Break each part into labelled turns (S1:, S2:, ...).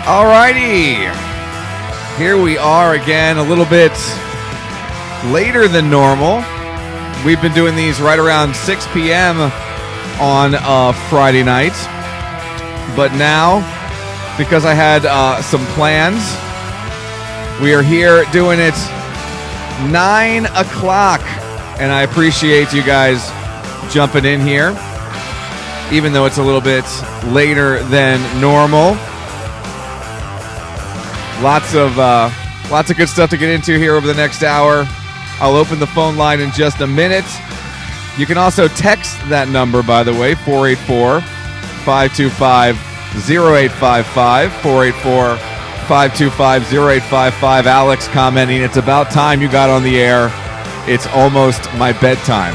S1: Alrighty, here we are again, a little bit later than normal. We've been doing these right around 6 p.m. on Friday night, but now, because I had some plans, we are here doing it 9 o'clock, and I appreciate you guys jumping in here, even though it's a little bit later than normal. Lots of good stuff to get into here over the next hour. I'll open the phone line in just a minute. You can also text that number, by the way, 484-525-0855, 484-525-0855. Alex commenting, it's about time you got on the air. It's almost my bedtime.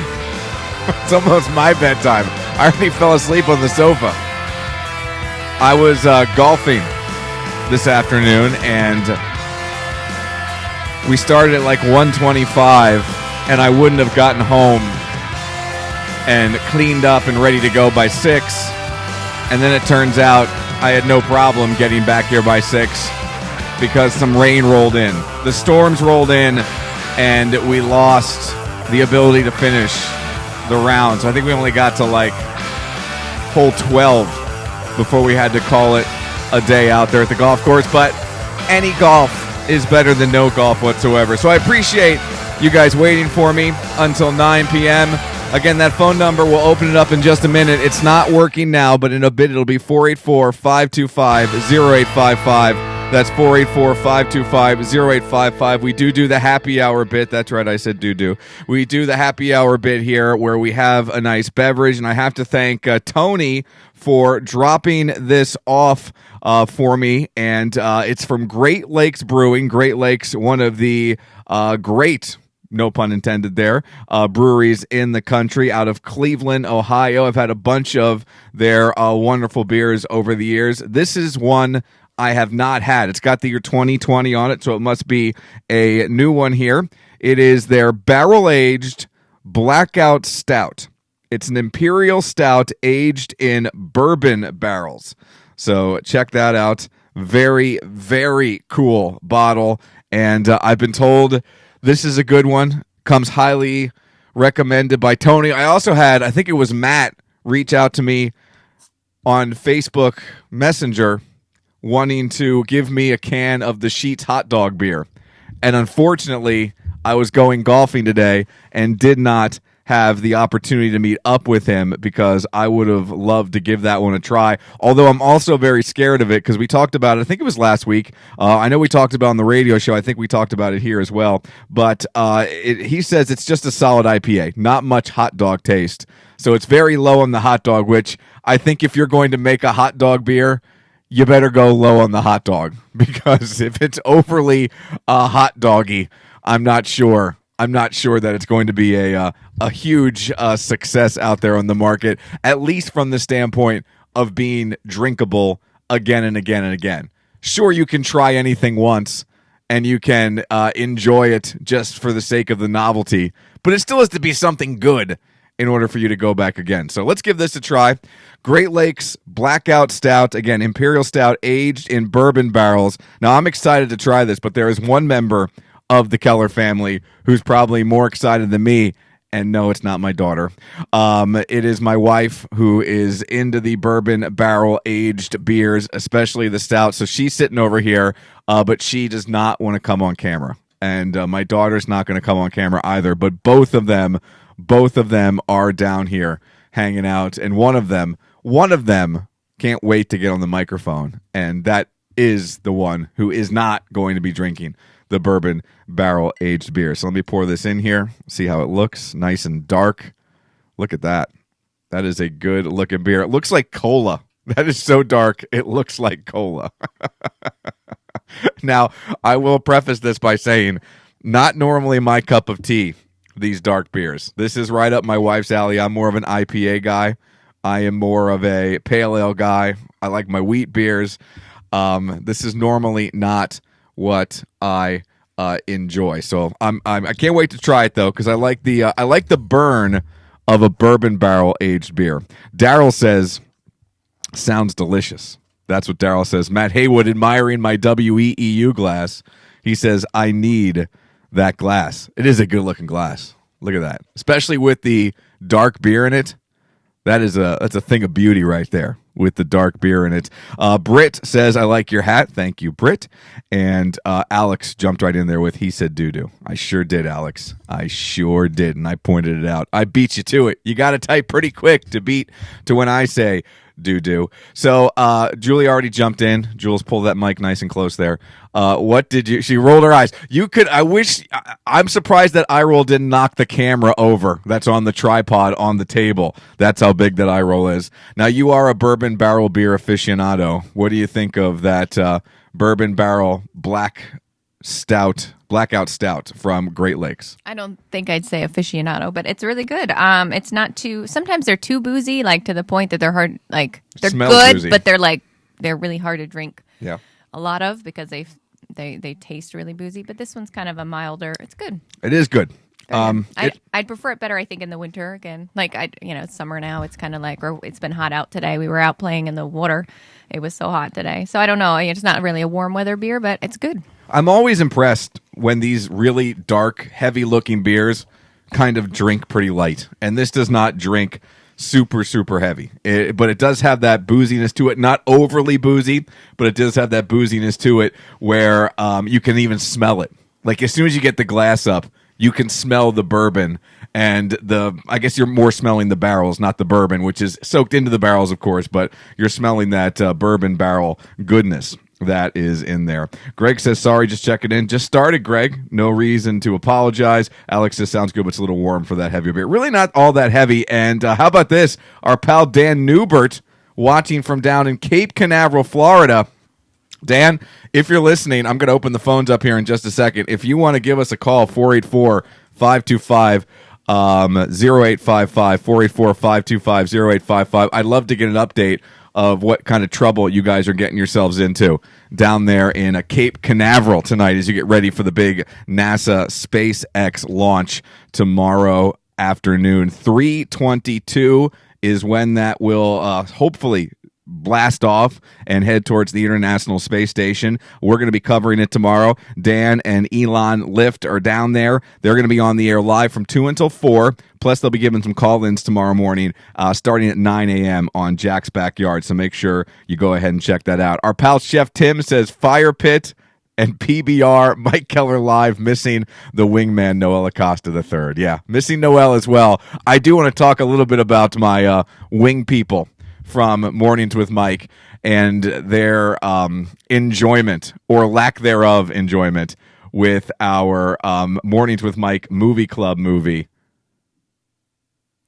S1: It's almost my bedtime. I already fell asleep on the sofa. I was golfing this afternoon, and we started at like 1:25, and I wouldn't have gotten home and cleaned up and ready to go by 6. And then it turns out I had no problem getting back here by 6 because some rain rolled in. The storms rolled in, and we lost the ability to finish the round. So I think we only got to like hole 12 before we had to call it a day out there at the golf course, but any golf is better than no golf whatsoever. So I appreciate you guys waiting for me until 9 p.m. Again, that phone number, we'll open it up in just a minute. It's not working now, but in a bit it'll be 484-525-0855. That's 484-525-0855. We do the happy hour bit. That's right, I said do. We do the happy hour bit here where we have a nice beverage, and I have to thank Tony for dropping this off for me, and it's from Great Lakes Brewing. Great Lakes, one of the great, no pun intended there, breweries in the country out of Cleveland, Ohio. I've had a bunch of their wonderful beers over the years. This is one I have not had. It's got the year 2020 on it, so it must be a new one here. It is their barrel-aged Blackout Stout. It's an imperial stout aged in bourbon barrels. So check that out. Very, very cool bottle. And I've been told this is a good one. Comes highly recommended by Tony. I also had, I think it was Matt, reach out to me on Facebook Messenger wanting to give me a can of the Sheetz hot dog beer. And unfortunately, I was going golfing today and did not have the opportunity to meet up with him because I would have loved to give that one a try. Although I'm also very scared of it because we talked about it, I think it was last week. I know we talked about it on the radio show. I think we talked about it here as well. But he says it's just a solid IPA, not much hot dog taste. So it's very low on the hot dog, which I think if you're going to make a hot dog beer, you better go low on the hot dog, because if it's overly hot doggy, I'm not sure that it's going to be a huge success out there on the market, at least from the standpoint of being drinkable again and again and again. Sure, you can try anything once, and you can enjoy it just for the sake of the novelty, but it still has to be something good in order for you to go back again. So let's give this a try. Great Lakes Blackout Stout, again, imperial stout aged in bourbon barrels. Now, I'm excited to try this, but there is one member of the Keller family who's probably more excited than me, and no, it's not my daughter. It is my wife, who is into the bourbon barrel-aged beers, especially the stout. So she's sitting over here, but she does not want to come on camera. And my daughter's not going to come on camera either, but both of them are down here hanging out, and one of them can't wait to get on the microphone, and that is the one who is not going to be drinking the bourbon barrel aged beer. So let me pour this in here, see how it looks. Nice and dark. Look at that. That is a good looking beer. It looks like cola. That is so dark, it looks like cola. Now, I will preface this by saying, not normally my cup of tea, these dark beers. This is right up my wife's alley. I'm more of an IPA guy. I am more of a pale ale guy. I like my wheat beers. This is normally not what I enjoy. So I can't wait to try it though, because I like the burn of a bourbon barrel aged beer. Daryl says, sounds delicious. That's what Daryl says. Matt Haywood admiring my WEEU glass. He says, I need that glass. It is a good-looking glass. Look at that. Especially with the dark beer in it. That's a thing of beauty right there with the dark beer in it. Britt says, I like your hat. Thank you, Britt. And Alex jumped right in there with, he said doo-doo. I sure did, Alex. I sure did, and I pointed it out. I beat you to it. You got to type pretty quick to beat to when I say doo-doo. So Julie already jumped in. Jules, pull that mic nice and close there. What did you? She rolled her eyes. I'm surprised that eye roll didn't knock the camera over. That's on the tripod on the table. That's how big that eye roll is. Now, you are a bourbon barrel beer aficionado. What do you think of that bourbon barrel blackout stout from Great Lakes?
S2: I don't think I'd say aficionado, but it's really good. It's not too. Sometimes they're too boozy, like to the point that they're hard. Like they're
S1: Smells
S2: good,
S1: boozy.
S2: but they're really hard to drink.
S1: Yeah.
S2: A lot of because they taste really boozy. But this one's kind of a milder. It's good.
S1: It is good.
S2: I'd prefer it better, I think, in the winter again. Like it's summer now. It's kind of like, or it's been hot out today. We were out playing in the water. It was so hot today. So I don't know. It's not really a warm weather beer, but it's good.
S1: I'm always impressed when these really dark, heavy-looking beers kind of drink pretty light. And this does not drink super, super heavy. But it does have that booziness to it. Not overly boozy, but it does have that booziness to it where you can even smell it. Like as soon as you get the glass up, you can smell the bourbon. And I guess you're more smelling the barrels, not the bourbon, which is soaked into the barrels, of course, but you're smelling that bourbon barrel goodness that is in there. Greg says, sorry, just checking in. Just started, Greg. No reason to apologize. Alex says, sounds good, but it's a little warm for that heavy beer. Really not all that heavy. And how about this? Our pal Dan Newbert watching from down in Cape Canaveral, Florida. Dan, if you're listening, I'm going to open the phones up here in just a second. If you want to give us a call, 484-525 0855 484-525 0855. I'd love to get an update of what kind of trouble you guys are getting yourselves into down there in Cape Canaveral tonight as you get ready for the big NASA SpaceX launch tomorrow afternoon. 3:22 is when that will hopefully blast off and head towards the International Space Station. We're going to be covering it tomorrow. Dan and Elon Lift are down there. They're going to be on the air live from 2 until 4. Plus, they'll be giving some call-ins tomorrow morning starting at 9 a.m. on Jack's Backyard. So make sure you go ahead and check that out. Our pal Chef Tim says Fire Pit and PBR, Mike Keller live, missing the wingman Noel Acosta III. Yeah, missing Noel as well. I do want to talk a little bit about my wing people from Mornings with Mike and their enjoyment or lack thereof enjoyment with our Mornings with Mike movie club movie,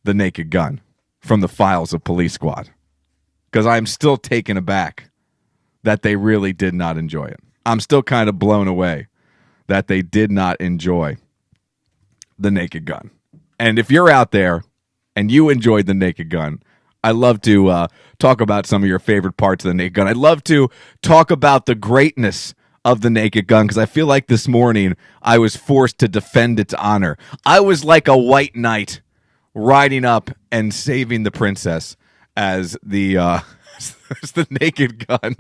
S1: The Naked Gun, from the Files of Police Squad. Because I'm still taken aback that they really did not enjoy it. I'm still kind of blown away that they did not enjoy The Naked Gun. And if you're out there and you enjoyed The Naked Gun, I'd love to talk about some of your favorite parts of The Naked Gun. I'd love to talk about the greatness of The Naked Gun because I feel like this morning I was forced to defend its honor. I was like a white knight riding up and saving the princess as the as the Naked Gun.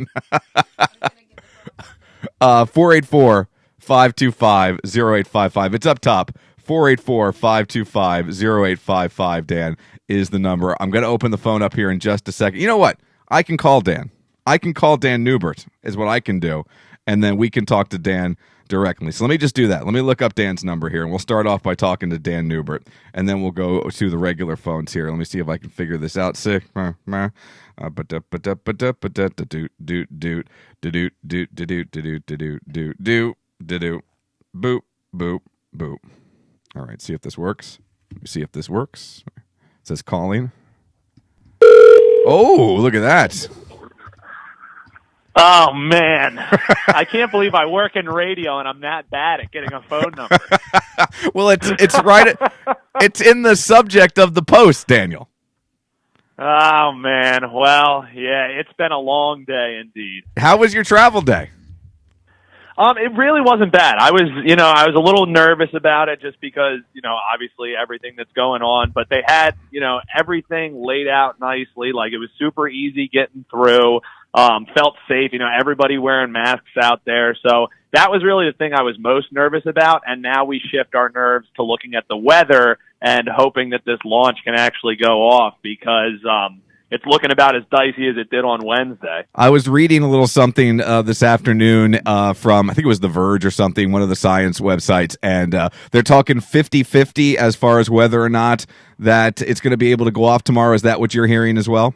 S1: 484-525-0855. It's up top. 484-525-0855, Dan, is the number. I'm going to open the phone up here in just a second. You know what? I can call Dan. I can call Dan Newbert is what I can do, and then we can talk to Dan directly. So let me just do that. Let me look up Dan's number here, and we'll start off by talking to Dan Newbert, and then we'll go to the regular phones here. Let me see if I can figure this out. Sick. Boop, boop, boop. All right, see if this works. Let me see if this works. It says calling. Oh, look at that.
S3: Oh, man. I can't believe I work in radio and I'm that bad at getting a phone number.
S1: Well, it's right. It's in the subject of the post, Daniel.
S3: Oh, man. Well, yeah, it's been a long day indeed.
S1: How was your travel day?
S3: It really wasn't bad. I was a little nervous about it just because, obviously everything that's going on, but they had, everything laid out nicely. Like it was super easy getting through. felt safe. Everybody wearing masks out there. So that was really the thing I was most nervous about. And now we shift our nerves to looking at the weather and hoping that this launch can actually go off, because it's looking about as dicey as it did on Wednesday.
S1: I was reading a little something this afternoon from, I think it was The Verge or something, one of the science websites, and they're talking 50-50 as far as whether or not that it's going to be able to go off tomorrow. Is that what you're hearing as well?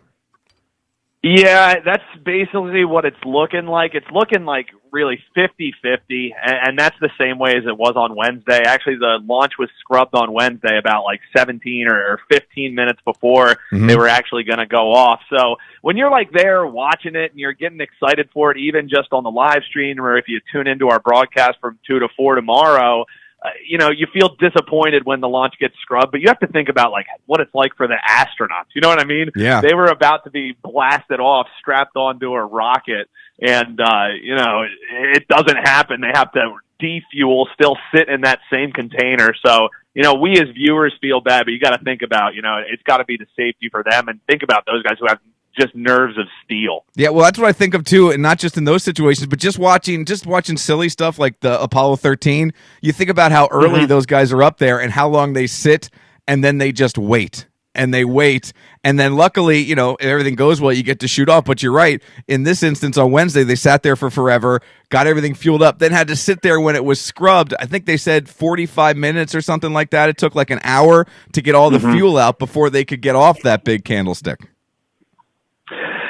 S3: Yeah, that's basically what it's looking like. It's looking like really 50-50, and that's the same way as it was on Wednesday. Actually, the launch was scrubbed on Wednesday about like 17 or 15 minutes before they were actually going to go off. So when you're like there watching it and you're getting excited for it, even just on the live stream, or if you tune into our broadcast from 2 to 4 tomorrow, you feel disappointed when the launch gets scrubbed, but you have to think about like what it's like for the astronauts. You know what I mean?
S1: Yeah.
S3: They were about to be blasted off, strapped onto a rocket, and it doesn't happen. They have to defuel, still sit in that same container. So, we as viewers feel bad, but you got to think about, it's got to be the safety for them, and think about those guys who have just nerves of steel.
S1: Yeah, well, that's what I think of too, and not just in those situations, but just watching silly stuff like the Apollo 13. You think about how early those guys are up there and how long they sit, and then they just wait. And they wait, and then luckily, everything goes well, you get to shoot off. But you're right. In this instance, on Wednesday, they sat there for forever, got everything fueled up, then had to sit there when it was scrubbed. I think they said 45 minutes or something like that. It took like an hour to get all the fuel out before they could get off that big candlestick.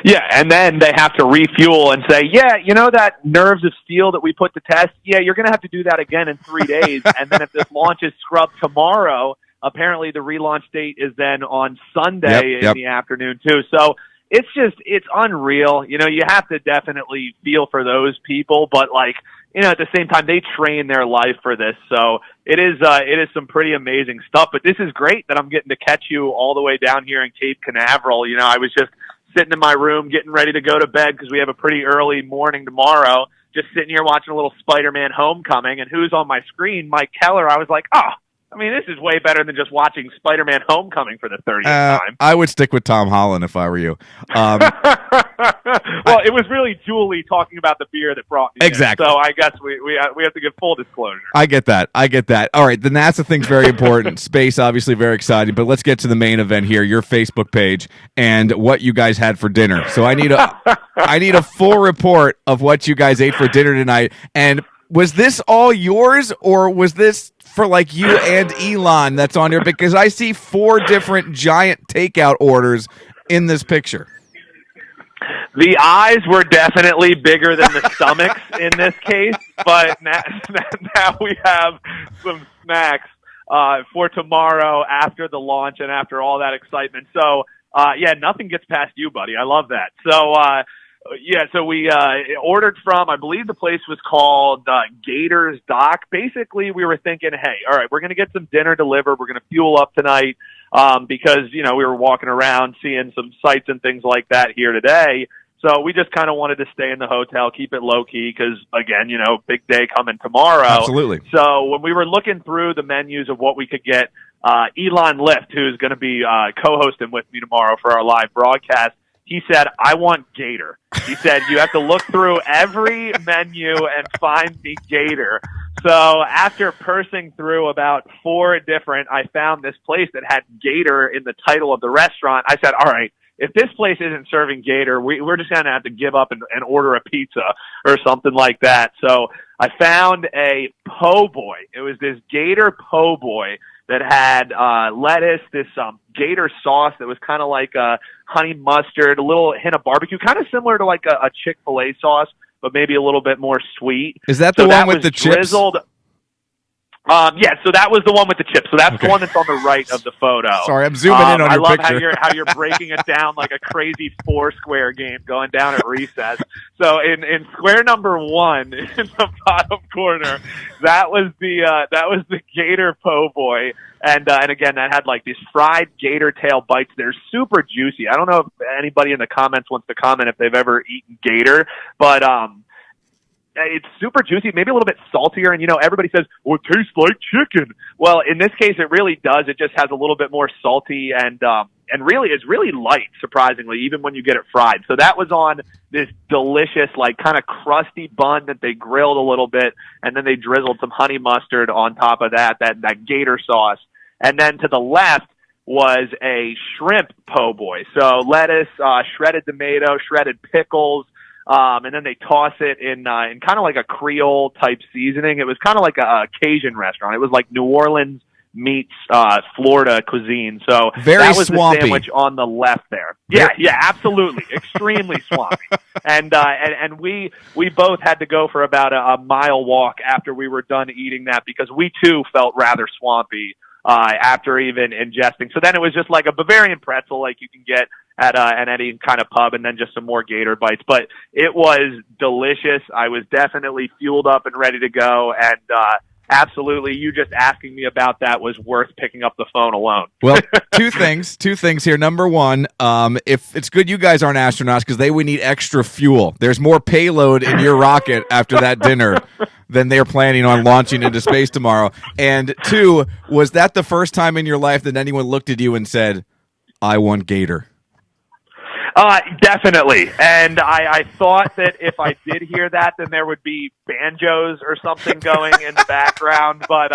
S3: Yeah, and then they have to refuel and say, that nerves of steel that we put to test, you're going to have to do that again in 3 days. And then if this launch is scrubbed tomorrow, apparently the relaunch date is then on Sunday in the afternoon too. So it's unreal. You have to definitely feel for those people, but at the same time, they train their life for this. So it is some pretty amazing stuff, but this is great that I'm getting to catch you all the way down here in Cape Canaveral. I was just sitting in my room getting ready to go to bed because we have a pretty early morning tomorrow, just sitting here watching a little Spider-Man Homecoming, and who's on my screen? Mike Keller. I was like, this is way better than just watching Spider-Man Homecoming for the 30th time.
S1: I would stick with Tom Holland if I were you.
S3: Well, it was really Julie talking about the beer that brought me
S1: exactly.
S3: In, so I guess we have to give full disclosure.
S1: I get that. All right, the NASA thing's very important. Space, obviously, very exciting. But let's get to the main event here, your Facebook page, and what you guys had for dinner. So I need a full report of what you guys ate for dinner tonight. And was this all yours, or was this for you and Elon that's on here? Because I see 4 different giant takeout orders in this picture.
S3: The eyes were definitely bigger than the stomachs in this case, but now we have some snacks for tomorrow after the launch and after all that excitement. So, nothing gets past you, buddy. I love that. So, so we ordered from, I believe the place was called Gator's Dock. Basically, we were thinking, hey, all right, we're going to get some dinner delivered. We're going to fuel up tonight because, we were walking around seeing some sights and things like that here today. So we just kind of wanted to stay in the hotel, keep it low-key because, again, big day coming tomorrow.
S1: Absolutely.
S3: So when we were looking through the menus of what we could get, Elon Lift, who's going to be co-hosting with me tomorrow for our live broadcast, he said, I want Gator. He said, you have to look through every menu and find the Gator. So after pursing through about 4 different, I found this place that had Gator in the title of the restaurant. I said, all right, if this place isn't serving Gator, we're just going to have to give up and order a pizza or something like that. So I found a po' boy. It was this Gator po' boy that had lettuce, this Gator sauce that was kind of like a honey mustard, a little hint of barbecue, kind of similar to like a Chick-fil-A sauce, but maybe a little bit more sweet.
S1: Is that the one with the chips?
S3: So that was the one with the chips. So that's the one that's on the right of the photo.
S1: Sorry, I'm zooming in on your picture.
S3: I love how you're breaking it down like a crazy Foursquare game going down at recess. So in square number 1 in the bottom corner, that was the Gator po' boy. And again, that had like these fried gator tail bites. They're super juicy. I don't know if anybody in the comments wants to comment if they've ever eaten gator, but it's super juicy, maybe a little bit saltier. And, everybody says, well, it tastes like chicken. Well, in this case, it really does. It just has a little bit more salty and really is really light, surprisingly, even when you get it fried. So that was on this delicious, like kind of crusty bun that they grilled a little bit, and then they drizzled some honey mustard on top of that gator sauce. And then to the left was a shrimp po' boy. So lettuce, shredded tomato, shredded pickles, and then they toss it in kind of like a Creole type seasoning. It was kind of like a Cajun restaurant. It was like New Orleans meets Florida cuisine. So
S1: very
S3: that was
S1: swampy.
S3: The sandwich on the left there. Yeah, absolutely, extremely swampy. And we both had to go for about a mile walk after we were done eating that because we too felt rather swampy after even ingesting. So then it was just like a Bavarian pretzel, like you can get at any kind of pub, and then just some more gator bites. But it was delicious. I was definitely fueled up and ready to go, and absolutely, you just asking me about that was worth picking up the phone alone.
S1: Well, two things here. Number one, if it's good you guys aren't astronauts because they would need extra fuel. There's more payload in your rocket after that dinner than they're planning on launching into space tomorrow. And two, was that the first time in your life that anyone looked at you and said, I want gator?
S3: Definitely. And I thought that if I did hear that, then there would be banjos or something going in the background. But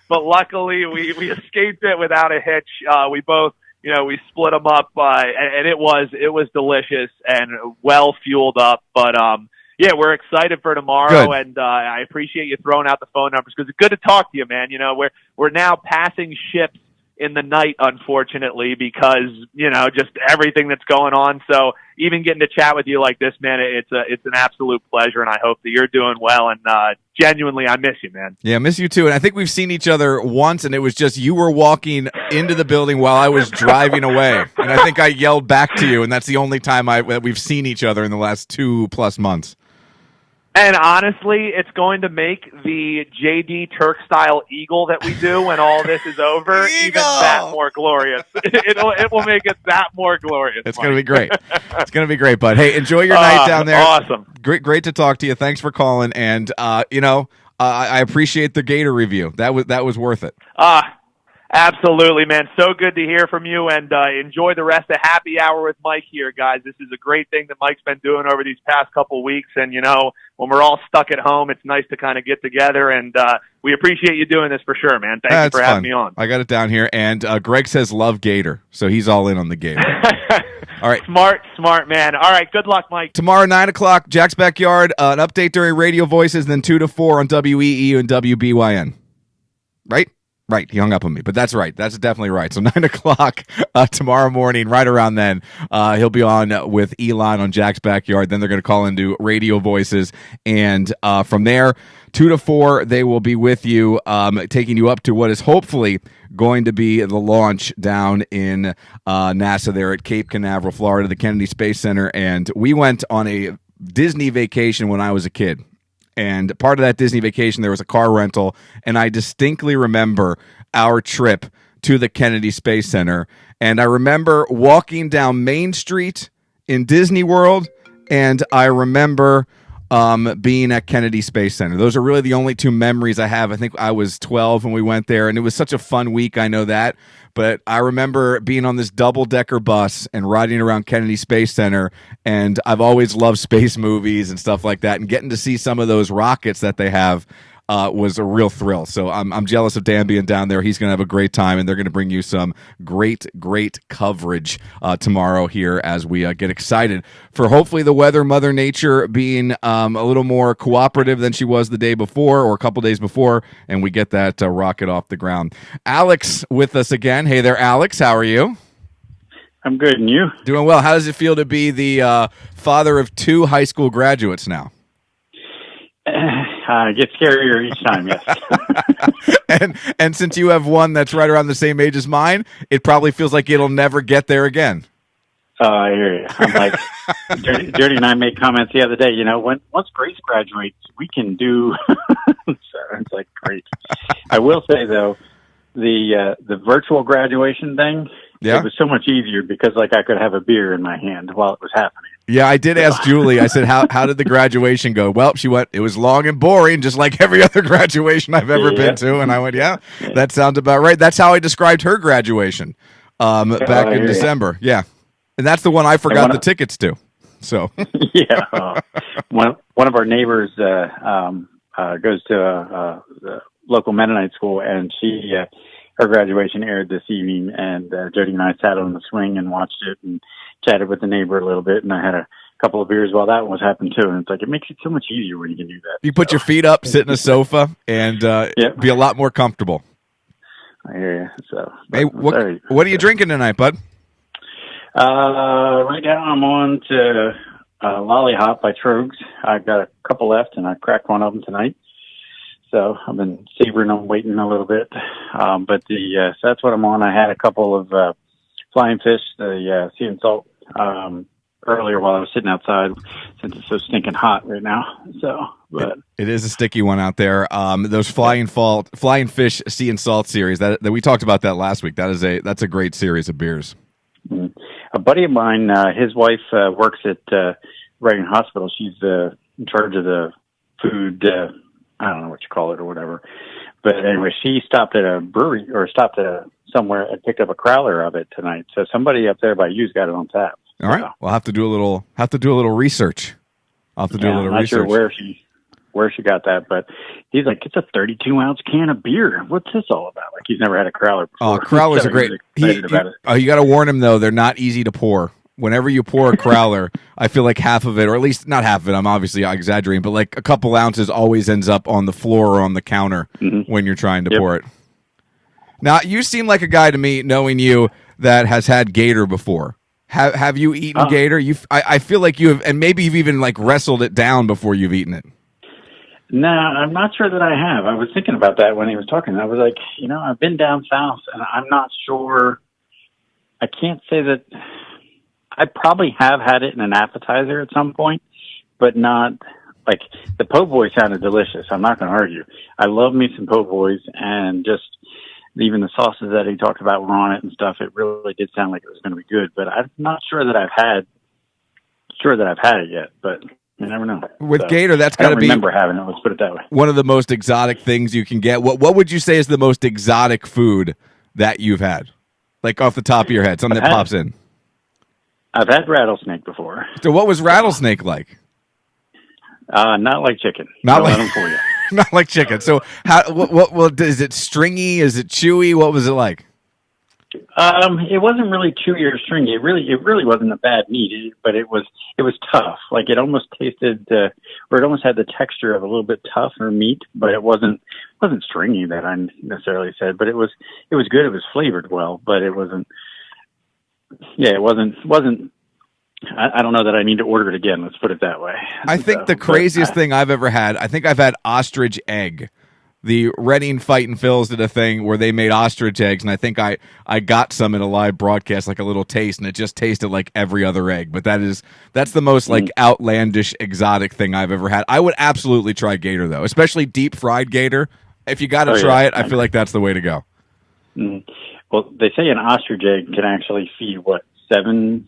S3: luckily we escaped it without a hitch. We both, we split them up, and it was delicious and well fueled up. But, yeah, we're excited for tomorrow.
S1: Good.
S3: And I appreciate you throwing out the phone numbers because it's good to talk to you, man. We're now passing ships in the night, unfortunately, because, just everything that's going on. So even getting to chat with you like this, man, it's an absolute pleasure, and I hope that you're doing well. And genuinely, I miss you, man.
S1: Yeah, I miss you too. And I think we've seen each other once, and it was just you were walking into the building while I was driving away. And I think I yelled back to you, and that's the only time that we've seen each other in the last 2+ months.
S3: And honestly, it's going to make the JD Turk-style eagle that we do when all this is over even that more glorious. It will make it that more glorious.
S1: It's going to be great. It's going to be great, bud. Hey, enjoy your night down there.
S3: Awesome.
S1: Great to talk to you. Thanks for calling. And, I appreciate the Gator review. That was worth it.
S3: Absolutely, man. So good to hear from you, and enjoy the rest of Happy Hour with Mike here, guys. This is a great thing that Mike's been doing over these past couple weeks, and, when we're all stuck at home, it's nice to kind of get together, and we appreciate you doing this for sure, man. Thank you for having me on.
S1: I got it down here, and Greg says love Gator, so he's all in on the Gator. All right.
S3: Smart, man. All right, good luck, Mike.
S1: Tomorrow, 9 o'clock, Jack's Backyard, an update during Radio Voices, then 2 to 4 on WEEU and WBYN. Right? Right, he hung up on me, but that's right. That's definitely right. So 9 o'clock tomorrow morning, right around then, he'll be on with Elon on Jack's Backyard. Then they're going to call into Radio Voices, and from there, 2 to 4, they will be with you, taking you up to what is hopefully going to be the launch down in NASA there at Cape Canaveral, Florida, the Kennedy Space Center. And we went on a Disney vacation when I was a kid. And part of that Disney vacation, there was a car rental, and I distinctly remember our trip to the Kennedy Space Center. And I remember walking down Main Street in Disney World, and I remember being at Kennedy Space Center. Those are really the only two memories I have. I think I was 12 when we went there, and it was such a fun week, I know that. But I remember being on this double-decker bus and riding around Kennedy Space Center, and I've always loved space movies and stuff like that, and getting to see some of those rockets that they have was a real thrill. So I'm jealous of Dan being down there. He's going to have a great time, and they're going to bring you some great coverage tomorrow here as we get excited for hopefully the weather, Mother Nature being a little more cooperative than she was the day before or a couple days before, and we get that rocket off the ground. Alex with us again. Hey there, Alex. How are you?
S4: I'm good, and you?
S1: Doing well. How does it feel to be the father of 2 high school graduates now?
S4: It gets scarier each time, yes.
S1: and since you have one that's right around the same age as mine, it probably feels like it'll never get there again.
S4: I hear you. I'm like, Dirty and I made comments the other day, once Grace graduates, we can do, so it's like, great. I will say, though, the virtual graduation thing,
S1: yeah,
S4: it was so much easier because, I could have a beer in my hand while it was happening.
S1: Yeah, I did ask Julie. I said, how did the graduation go? Well, she went, it was long and boring, just like every other graduation I've ever been to. And I went, yeah, that sounds about right. That's how I described her graduation. back in December. Yeah. And that's the one I forgot the tickets to. So
S4: yeah, one of our neighbors goes to a local Mennonite school, and her graduation aired this evening, and Jody and I sat on the swing and watched it and chatted with the neighbor a little bit, and I had a couple of beers while that one was happening too. And it's like, it makes it so much easier when you can do that.
S1: You put your feet up, sit in a sofa, and be a lot more comfortable.
S4: I hear you. So,
S1: hey, what are you drinking tonight, bud?
S4: Right now I'm on to Lollihop by Trogs. I've got a couple left, and I cracked one of them tonight. So I've been savoring them, waiting a little bit. But so that's what I'm on. I had a couple of Flying Fish, the sea and salt, earlier while I was sitting outside, since it's so stinking hot right now. So, but
S1: it is a sticky one out there. Those Flying Fish Sea and Salt series that we talked about that last week. That's a great series of beers.
S4: Mm-hmm. A buddy of mine, his wife works at Reagan Hospital. She's in charge of the food. I don't know what you call it or whatever. But anyway, she stopped at a brewery or stopped at somewhere and picked up a crowler of it tonight. So somebody up there by you's got it on tap.
S1: All right, we'll have to do a little research. I'll have to do a little
S4: I'm not
S1: research.
S4: Sure where she got that, but he's like, it's a 32-ounce can of beer. What's this all about? Like, he's never had a crowler before.
S1: Oh, crowlers are great. You got to warn him though; they're not easy to pour. Whenever you pour a crowler, I feel like half of it, or at least not half of it, I'm obviously exaggerating, but like a couple ounces always ends up on the floor or on the counter when you're trying to pour it. Now, you seem like a guy to me, knowing you, that has had Gator before. Have you eaten Gator? I feel like you have, and maybe you've even like wrestled it down before you've eaten it.
S4: No, I'm not sure that I have. I was thinking about that when he was talking. I was like, I've been down south, and I'm not sure. I can't say that. I probably have had it in an appetizer at some point, but not like the po' boy sounded delicious. I'm not going to argue. I love me some po' boys, and just even the sauces that he talked about were on it and stuff. It really did sound like it was going to be good, but I'm not sure that I've had it yet. But you never know.
S1: With Gator, that's got to be.
S4: I remember having it. Let's put it that way.
S1: One of the most exotic things you can get. What would you say is the most exotic food that you've had? Like off the top of your head, something that pops in.
S4: I've had rattlesnake before.
S1: So what was rattlesnake like?
S4: Not like chicken.
S1: Not like
S4: for you.
S1: Not like chicken. So what is it stringy? Is it chewy? What was it like?
S4: It wasn't really chewy or stringy. It really wasn't a bad meat, but it was tough. Like it almost tasted, or it almost had the texture of a little bit tougher meat, but it wasn't stringy that I necessarily said. But it was good. It was flavored well, but it wasn't. Yeah, it wasn't. I don't know that I need to order it again. Let's put it that way.
S1: I think the craziest thing I've ever had. I think I've had ostrich egg. The Reading Fightin' Phils did a thing where they made ostrich eggs, and I think I got some in a live broadcast, like a little taste, and it just tasted like every other egg. But that's the most like outlandish, exotic thing I've ever had. I would absolutely try Gator though, especially deep fried Gator. If you got to try it, I feel like that's the way to go.
S4: Mm. Well, they say an ostrich egg can actually feed seven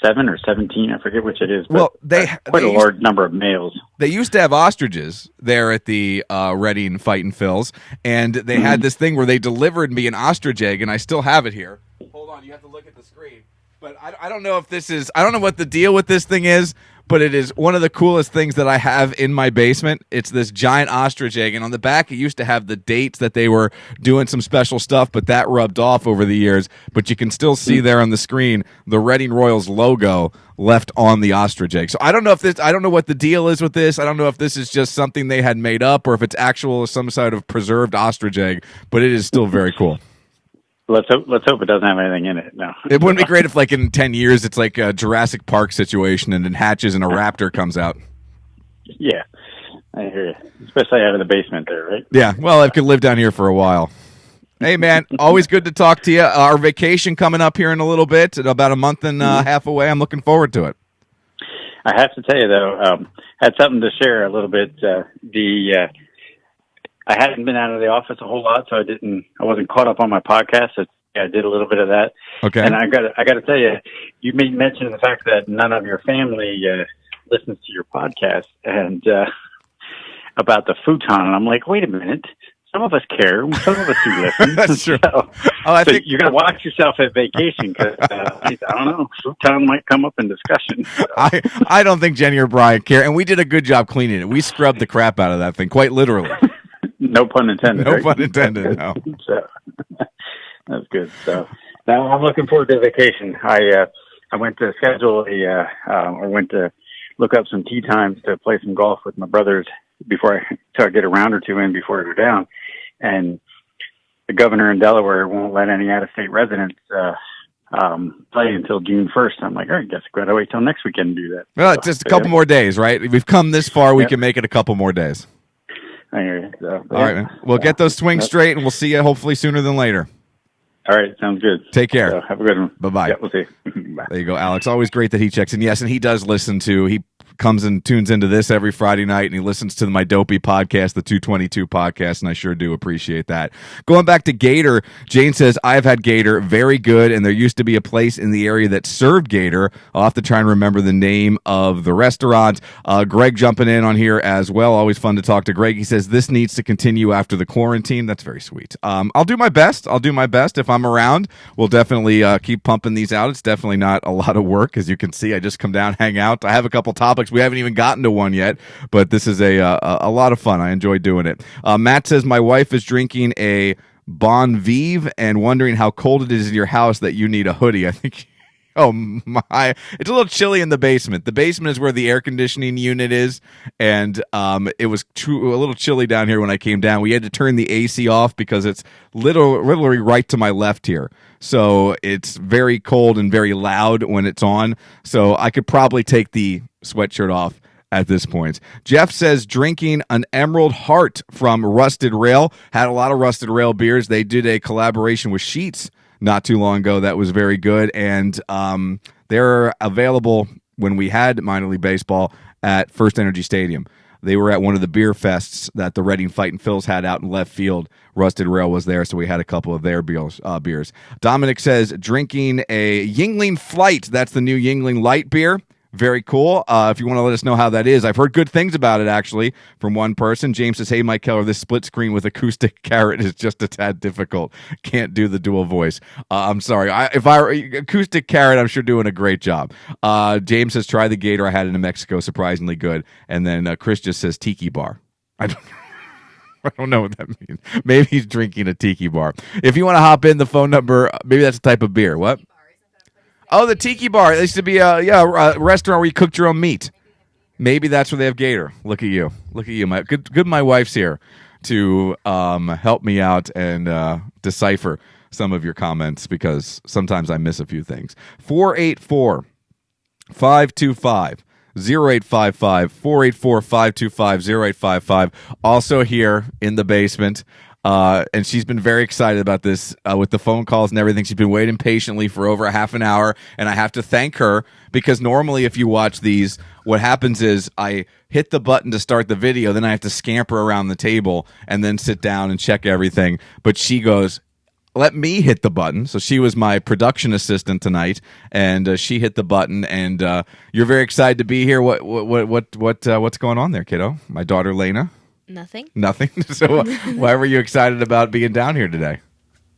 S4: or 17, I forget which it is. But
S1: well, they
S4: quite a large number of males.
S1: They used to have ostriches there at the Reading Fightin' Phils, and they had this thing where they delivered me an ostrich egg, and I still have it here. Hold on, you have to look at the screen. But I don't know if this is, I don't know what the deal with this thing is, but it is one of the coolest things that I have in my basement. It's this giant ostrich egg, and on the back it used to have the dates that they were doing some special stuff, but that rubbed off over the years. But you can still see there on the screen the Reading Royals logo left on the ostrich egg. So I don't know what the deal is with this. I don't know if this is just something they had made up or if it's actual some sort of preserved ostrich egg, but it is still very cool.
S4: Let's hope it doesn't have anything in it. No,
S1: it wouldn't be great if, like, in 10 years, it's like a Jurassic Park situation, and it hatches and a raptor comes out.
S4: Yeah, I hear you. Especially out of the basement there, right?
S1: Yeah. Well, I could live down here for a while. Hey, man, always good to talk to you. Our vacation coming up here in a little bit, about a month and a half away. I'm looking forward to it.
S4: I have to tell you though, had something to share a little bit. I hadn't been out of the office a whole lot, so I wasn't caught up on my podcast. So I did a little bit of that.
S1: Okay.
S4: And I got to tell you, you made mention of the fact that none of your family listens to your podcast and about the futon. And I'm like, wait a minute. some of us care. Some of us do listen.
S1: That's true.
S4: So,
S1: I
S4: so
S1: think
S4: you're going to watch yourself at vacation because I don't know. Fruitown might come up in discussion. So.
S1: I don't think Jenny or Brian care, and we did a good job cleaning it. We scrubbed the crap out of that thing, quite literally.
S4: No pun intended.
S1: No
S4: right?
S1: pun intended. No.
S4: So that's good. So now I'm looking forward to vacation. I went to schedule or went to look up some tee times to play some golf with my brothers till I get a round or two in before I go down. And the governor in Delaware won't let any out-of-state residents play until June 1st. I'm like, all right, guess I got to wait till next weekend to do that.
S1: Well, it's just a couple more days, right? We've come this far. We
S4: Yep.
S1: can make it a couple more days.
S4: I hear you. So,
S1: All right, man. We'll get those swings straight, and we'll see you hopefully sooner than later.
S4: All right, sounds good.
S1: Take care.
S4: So, have a good one.
S1: Bye-bye.
S4: Yeah, we'll see. Bye.
S1: There you go, Alex. Always great that he checks in. Yes, and he does listen to. He comes and tunes into this every Friday night, and he listens to my Dopey podcast, the 222 podcast, and I sure do appreciate that. Going back to Gator, Jane says, I've had Gator, very good, and there used to be a place in the area that served Gator. I'll have to try and remember the name of the restaurant. Greg jumping in on here as well. Always fun to talk to Greg. He says, this needs to continue after the quarantine. That's very sweet. I'll do my best. If I'm around, we'll definitely keep pumping these out. It's definitely not a lot of work. As you can see, I just come down, hang out. I have a couple topics. We haven't even gotten to one yet, but this is a lot of fun. I enjoy doing it. Matt says, my wife is drinking a Bon Vive and wondering how cold it is in your house that you need a hoodie. I think... Oh my! It's a little chilly in the basement. The basement is where the air conditioning unit is, and it was a little chilly down here when I came down. We had to turn the AC off because it's literally right to my left here. So it's very cold and very loud when it's on. So I could probably take the sweatshirt off at this point. Jeff says drinking an Emerald Heart from Rusted Rail. Had a lot of Rusted Rail beers. They did a collaboration with Sheetz not too long ago. That was very good. And they're available when we had minor league baseball at First Energy Stadium. They were at one of the beer fests that the Reading Fightin' Phils had out in left field. Rusted Rail was there, so we had a couple of their beers. Dominic says drinking a Yingling Flight. That's the new Yingling Light beer. Very cool. If you want to let us know how that is, I've heard good things about it, actually, from one person. James says, hey, Mike Keller, this split screen with acoustic carrot is just a tad difficult. Can't do the dual voice. I'm sorry. If I were acoustic carrot, I'm sure doing a great job. James says, try the Gator I had in New Mexico. Surprisingly good. And then Chris just says, tiki bar. I don't know what that means. Maybe he's drinking a tiki bar. If you want to hop in, the phone number, maybe that's a type of beer. What? Oh, the Tiki Bar. It used to be a restaurant where you cooked your own meat. Maybe that's where they have Gator. Look at you. Good my wife's here to help me out and decipher some of your comments because sometimes I miss a few things. 484-525-0855. 484-525-0855. Also here in the basement. And she's been very excited about this with the phone calls and everything. She's been waiting patiently for over a half an hour, and I have to thank her because normally if you watch these, what happens is I hit the button to start the video, then I have to scamper around the table and then sit down and check everything. But she goes, let me hit the button. So she was my production assistant tonight, and she hit the button. And you're very excited to be here. What's going on there, kiddo? My daughter Lena. Nothing. So why were you excited about being down here today?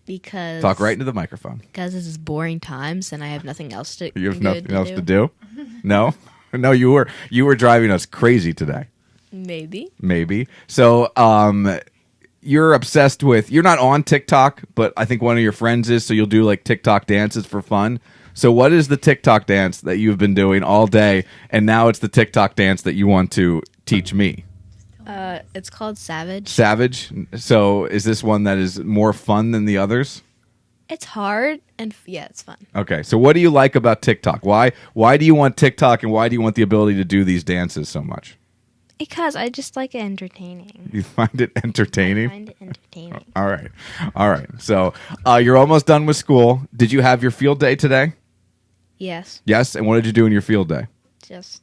S5: Because
S1: talk right into the microphone.
S5: Because this is boring times, and I have nothing else to.
S1: You have nothing else to do? No. You were driving us crazy today. Maybe. So you're obsessed with. You're not on TikTok, but I think one of your friends is. So you'll do like TikTok dances for fun. So what is the TikTok dance that you've been doing all day, and now it's the TikTok dance that you want to teach me?
S5: It's called Savage.
S1: Savage? So is this one that is more fun than the others?
S5: It's hard, and it's fun.
S1: Okay, so what do you like about TikTok? Why do you want TikTok, and why do you want the ability to do these dances so much?
S5: Because I just like it entertaining.
S1: You find it entertaining?
S5: I find it entertaining.
S1: All right. So you're almost done with school. Did you have your field day today?
S5: Yes.
S1: Yes? And what did you do in your field day?
S5: Just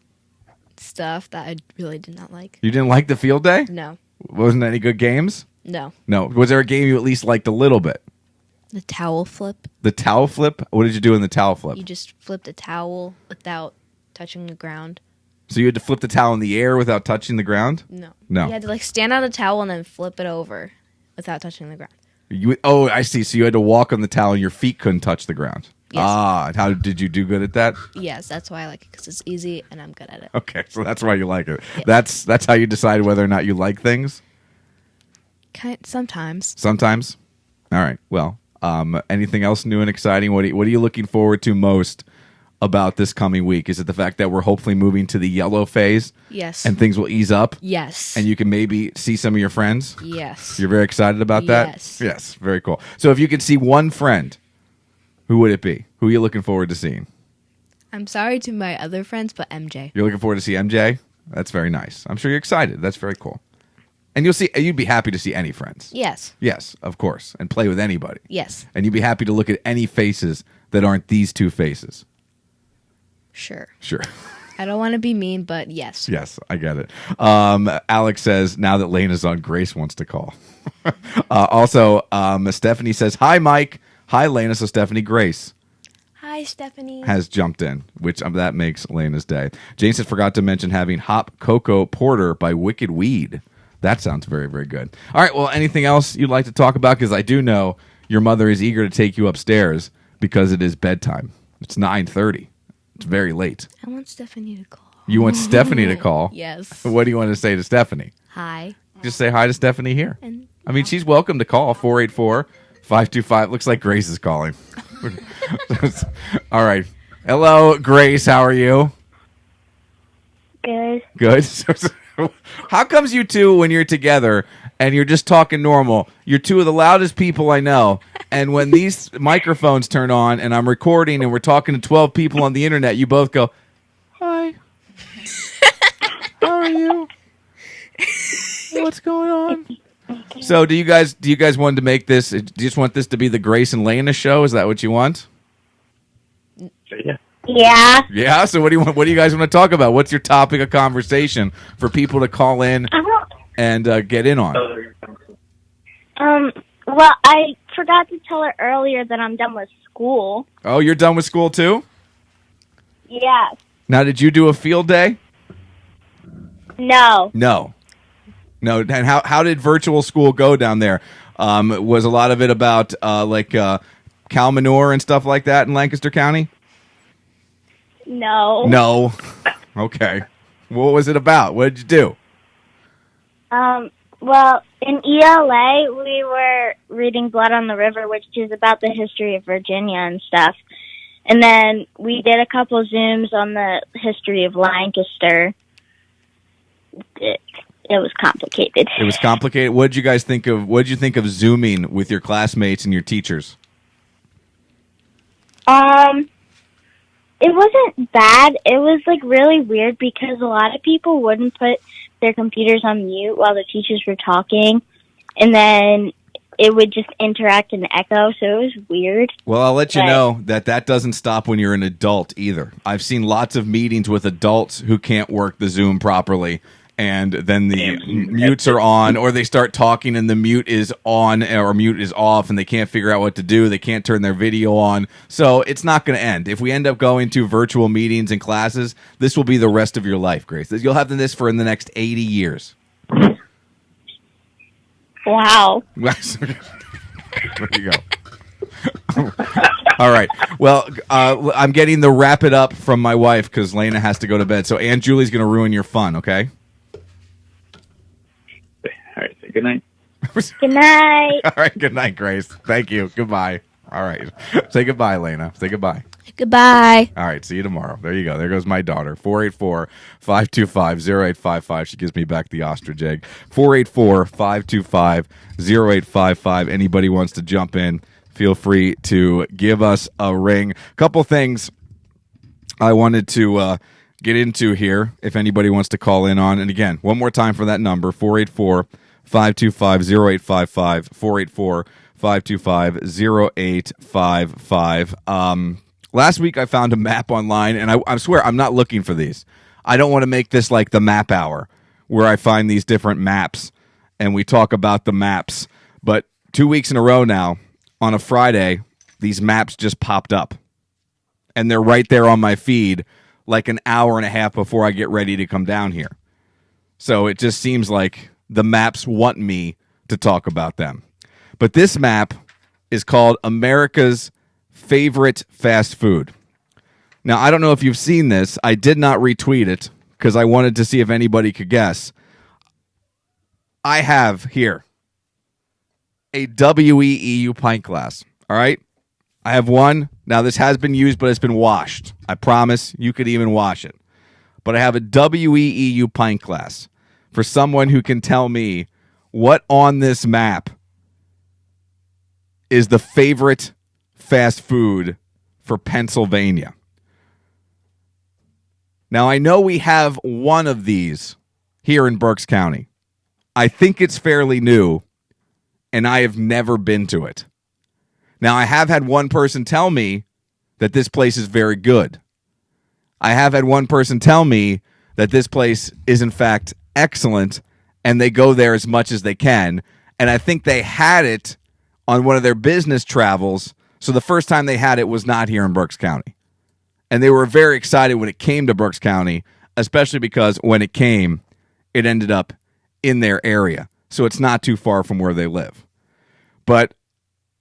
S5: stuff that I really did not like.
S1: You didn't like the field day?
S5: No.
S1: Wasn't any good games?
S5: No.
S1: Was there a game you at least liked a little bit?
S5: The towel flip.
S1: The towel flip? What did you do in the towel flip?
S5: You just flipped a towel without touching the ground.
S1: So you had to flip the towel in the air without touching the ground?
S5: No.
S1: No.
S5: You had to stand on the towel and then flip it over. without touching the ground.
S1: Oh, I see. So you had to walk on the towel and your feet couldn't touch the ground.
S5: Yes.
S1: Ah, how did you do good at that?
S5: Yes, that's why I like it, because it's easy and I'm good at it.
S1: Okay, so that's why you like it.
S5: Yeah.
S1: That's how you decide whether or not you like things?
S5: Sometimes.
S1: Sometimes? All right. Well, anything else new and exciting? What are you looking forward to most about this coming week? Is it the fact that we're hopefully moving to the yellow phase
S5: Yes.
S1: and things will ease up
S5: Yes.
S1: and you can maybe see some of your friends?
S5: Yes.
S1: You're very excited about that?
S5: Yes.
S1: Yes, very cool. So if you could see one friend, who would it be? Who are you looking forward to seeing?
S5: I'm sorry to my other friends, but MJ.
S1: You're looking forward to see MJ? That's very nice. I'm sure you're excited. That's very cool. And you'd be happy to see any friends.
S5: Yes.
S1: Yes, of course. And play with anybody.
S5: Yes.
S1: And you'd be happy to look at any faces that aren't these two faces.
S5: Sure.
S1: Sure.
S5: I don't want to be mean, but yes.
S1: Yes, I get it. Alex says, now that Lena's on, Grace wants to call. Also, Stephanie says, hi, Mike. Hi, Lena. So Stephanie, Grace
S5: Hi, Stephanie.
S1: has jumped in, which that makes Lena's day. Jason forgot to mention having Hop Cocoa Porter by Wicked Weed. That sounds very, very good. All right, well, anything else you'd like to talk about? Because I do know your mother is eager to take you upstairs because it is bedtime. It's 9:30. It's very late.
S5: I want Stephanie to call.
S1: You want Stephanie to call?
S5: Yes.
S1: What do you want to say to Stephanie?
S5: Hi.
S1: Just say hi to Stephanie here.
S5: And
S1: I mean, she's welcome to call 484-525. Looks like Grace is calling. All right. Hello, Grace. How are you?
S6: Good.
S1: Good. How comes you two, when you're together and you're just talking normal, you're two of the loudest people I know, and when these microphones turn on and I'm recording and we're talking to 12 people on the internet, you both go, hi. How are you? What's going on? So do you guys want to make this, do you just want this to be the Grace and Lena show? Is that what you want?
S4: Yeah.
S6: Yeah.
S1: Yeah. So what do you guys want to talk about? What's your topic of conversation for people to call in and get in on?
S6: Well, I forgot to tell her earlier that I'm done with school.
S1: Oh, you're done with school too?
S6: Yeah.
S1: Now, did you do a field day?
S6: No.
S1: No. And how did virtual school go down there? Was a lot of it about cow manure and stuff like that in Lancaster County?
S6: No.
S1: No. Okay. What was it about? What did you do?
S6: Well, in ELA, we were reading Blood on the River, which is about the history of Virginia and stuff. And then we did a couple Zooms on the history of Lancaster. It was complicated.
S1: It was complicated. What did you guys think of? What did you think of Zooming with your classmates and your teachers?
S6: It wasn't bad. It was really weird because a lot of people wouldn't put their computers on mute while the teachers were talking, and then it would just interact and echo, so it was weird.
S1: Well, I'll let you know that doesn't stop when you're an adult either. I've seen lots of meetings with adults who can't work the Zoom properly, and then the mutes are on, or they start talking and the mute is on or mute is off, and they can't figure out what to do. They can't turn their video on. So it's not going to end. If we end up going to virtual meetings and classes, this will be the rest of your life, Grace. You'll have this for in the next 80 years.
S6: Wow.
S1: There you go. All right. Well, I'm getting the wrap it up from my wife because Lena has to go to bed. So Aunt Julie's going to ruin your fun, okay?
S4: All right. Say good night.
S6: Good night.
S1: All right. Good night, Grace. Thank you. Goodbye. All right. Say goodbye, Lena. Say goodbye.
S5: Goodbye.
S1: All right. See you tomorrow. There you go. There goes my daughter. 484-525-0855. She gives me back the ostrich egg. 484-525-0855. Anybody wants to jump in, feel free to give us a ring. Couple things I wanted to get into here if anybody wants to call in on. And again, one more time for that number, 484-525-0855, 484-525-0855. Last week I found a map online, and I swear I'm not looking for these. I don't want to make this like the map hour where I find these different maps and we talk about the maps. But 2 weeks in a row now, on a Friday, these maps just popped up. And they're right there on my feed like an hour and a half before I get ready to come down here. So it just seems like the maps want me to talk about them. But this map is called America's Favorite Fast Food. Now, I don't know if you've seen this. I did not retweet it because I wanted to see if anybody could guess. I have here a WEEU pint glass. All right? I have one. Now, this has been used, but it's been washed. I promise you could even wash it. But I have a WEEU pint glass for someone who can tell me what on this map is the favorite fast food for Pennsylvania. Now, I know we have one of these here in Berks County. I think it's fairly new, and I have never been to it. Now, I have had one person tell me that this place is very good. I have had one person tell me that this place is, in fact, excellent, and they go there as much as they can. And I think they had it on one of their business travels, so the first time they had it was not here in Berks County. And they were very excited when it came to Berks County, especially because when it came, it ended up in their area. So it's not too far from where they live. But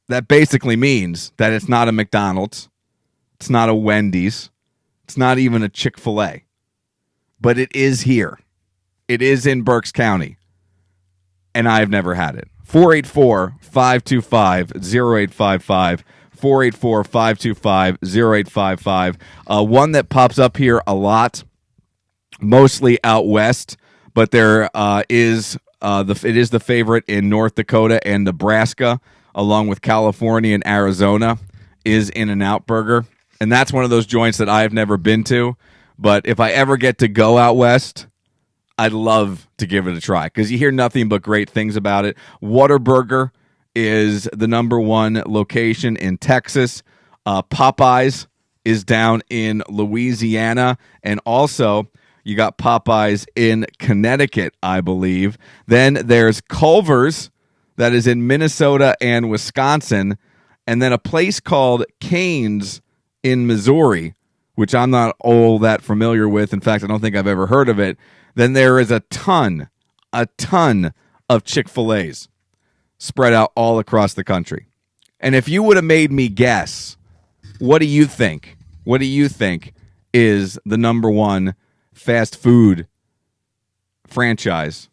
S1: that basically means that it's not a McDonald's, it's not a Wendy's, it's not even a Chick-fil-A. But it is here. It is in Berks County. And I have never had it. 484-525-0855. 484-525-0855. One that pops up here a lot, mostly out west, but there is it is the favorite in North Dakota and Nebraska, along with California and Arizona, is In-N-Out Burger. And that's one of those joints that I've never been to. But if I ever get to go out west, I'd love to give it a try because you hear nothing but great things about it. Whataburger is the number one location in Texas. Popeyes is down in Louisiana. And also, you got Popeyes in Connecticut, I believe. Then there's Culver's that is in Minnesota and Wisconsin. And then a place called Cane's in Missouri, which I'm not all that familiar with. In fact, I don't think I've ever heard of it. Then there is a ton of Chick-fil-A's spread out all across the country. And if you would have made me guess, what do you think? What do you think is the number one fast food franchise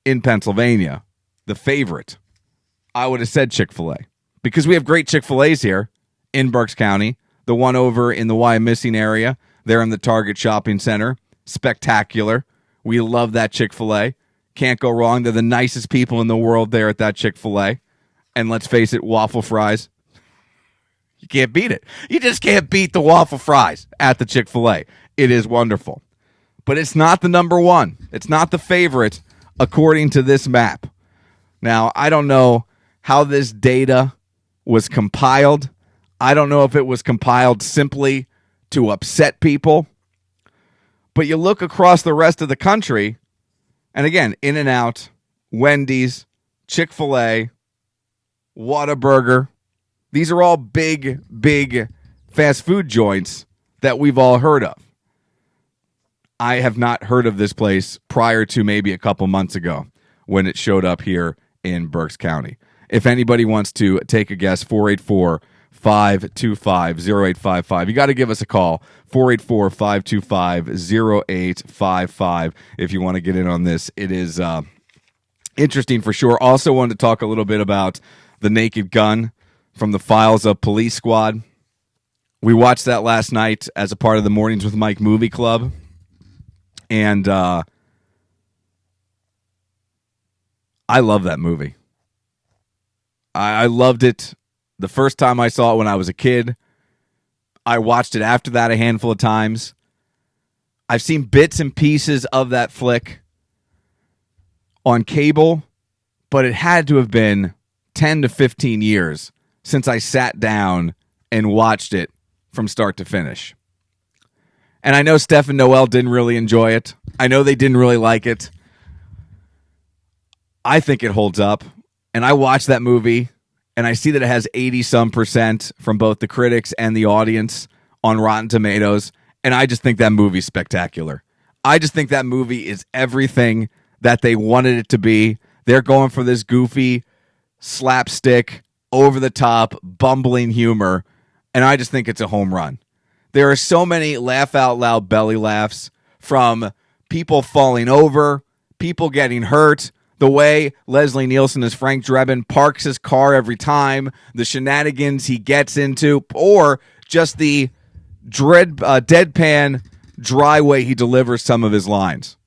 S1: in Pennsylvania, the favorite? I would have said Chick-fil-A because we have great Chick-fil-A's here in Berks County. The one over in the Wyomissing area, there in the Target Shopping Center, spectacular. We love that Chick-fil-A. Can't go wrong. They're the nicest people in the world there at that Chick-fil-A. And let's face it, waffle fries. You can't beat it. You just can't beat the waffle fries at the Chick-fil-A. It is wonderful. But it's not the number one. It's not the favorite according to this map. Now, I don't know how this data was compiled. I don't know if it was compiled simply to upset people. But you look across the rest of the country, and again, In-N-Out, Wendy's, Chick-fil-A, Whataburger. These are all big fast food joints that we've all heard of. I have not heard of this place prior to maybe a couple months ago when it showed up here in Berks County. If anybody wants to take a guess, 484-525-0855. You got to give us a call, 484-525-0855, if you want to get in on this. It is interesting for sure. Also wanted to talk a little bit about The Naked Gun from the Files of Police Squad. We watched that last night as a part of the Mornings with Mike movie club. And I love that movie. I loved it the first time I saw it when I was a kid. I watched it after that a handful of times. I've seen bits and pieces of that flick on cable, but it had to have been 10 to 15 years since I sat down and watched it from start to finish. And I know Steph and Noel didn't really enjoy it. I know they didn't really like it. I think it holds up. And I watched that movie, and I see that it has 80-some% from both the critics and the audience on Rotten Tomatoes. And I just think that movie's spectacular. I just think that movie is everything that they wanted it to be, They're going for this goofy, slapstick, over the top, bumbling humor, and I just think it's a home run. There are so many laugh out loud belly laughs from people falling over, people getting hurt, the way Leslie Nielsen as Frank Drebin parks his car every time, the shenanigans he gets into, or just the deadpan, dry way he delivers some of his lines.